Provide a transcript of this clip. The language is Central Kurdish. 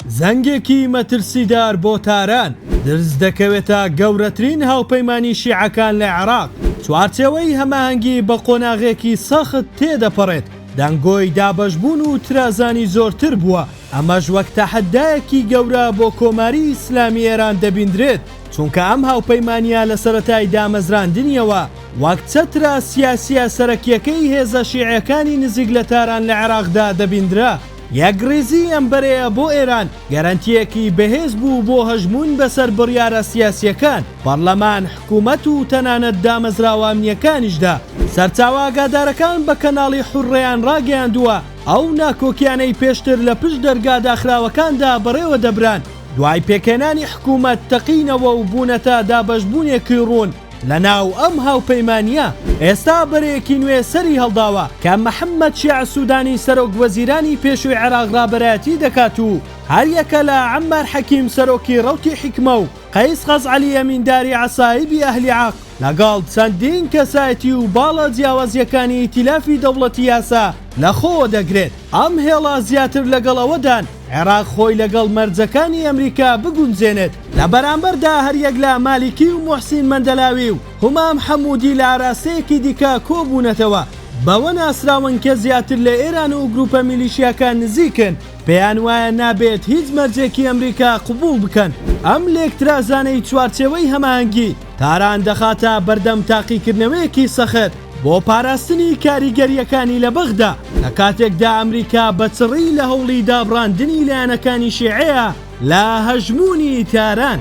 زەنگێکی مەترسیدار بۆ تاران درز دەکەوێتە گەورەترین هاوپەیمانی شیعەکان لە عێراق. چوارچێوەی هەماهەنگی بە قۆناغێکی سەخت تێدەپەڕێت. دەنگۆی دابەشبوون و ترازانی زۆرتر بووە. ئەمەش وەک تەحەدایەکی گەورە بۆ کۆماری ئیسلامی ئێران دەبیندرێت، چونکە ئەم هاوپەیمانیە لە سەرەتای دامەزراندنیەوە وەک چەترە سیاسیە سەرەکیەکەی هێزە شیعەکانی نزیک لە تاران لە عێراقدا دەبیندرا. یەکڕێزی ئەم بەرەیە بۆ ئێران گەرانتیەکی بەهێز بوو بۆ هەژمون بەسەر بڕیارە سیاسیەکان، پەرلەمان، حکوومەت و تەنانەت دامەزراوە ئەمنیەکانیشدا. سەرچاوە ئاگادارەکان بە کەناڵی حورڕێیان ڕاگەیاندووە ئەو ناکۆکیانەی پێشتر لە پشت دەرگا داخراوەکاندا بەڕێوە دەبران دوای پێکێنانی حکوومەت تەقینەوە و بوونەتە دابەشبوونێکی ڕوون لە ناو ئەم هاوپەیمانیە. ئێستا بەرەیەکی نوێ سەری هەڵداوە کە محەممەد شیع سوودانی سەرۆک وەزیرانی پێشووی عێراق ڕابەرایەتی دەکات و هەریەکە لە عەمار حەکیم سەرۆکی ڕەوتی حیکمە و قەیس خەزعەلی ئەمینداری عەسایبی ئەهلی عاق لەگەڵ چەندین کەسایەتی و باڵە جیاوازیەکانی ئیتیلافی دەوڵەتی یاسا لەخۆوە دەگرێت. ئەم هێڵە زیاتر لەگەڵ ئەوەدان عێراق خۆی لەگەڵ مەرجەکانی ئەمریکا بگونجێنێت. لە بەرامبەردا هەریەک لە مالیکی و موحسین مەندەلاوی و هومام حەموودی لە ئاراستەیەکی دیکە کۆبوونەتەوە. بەوە ناسراون کە زیاتر لە ئێران و گروپە میلیشیاکان نزیکن پێیان وایە نابێت هیچ مەرجێکی ئەمریکا قبول بکەن. ئەم لێکترازانەی چوارچێوەی هەماهەنگی تاران دەخاتە بەردەم تاقیکردنەوەیەکی سەخت بۆ پاراستنی کاریگەریەکانی لە بەغدا لە کاتێکدا ئەمریکا بەچڕی لە هەوڵی دابڕاندنی لایەنەکانی شیعەیە لە هەژموونی تاران.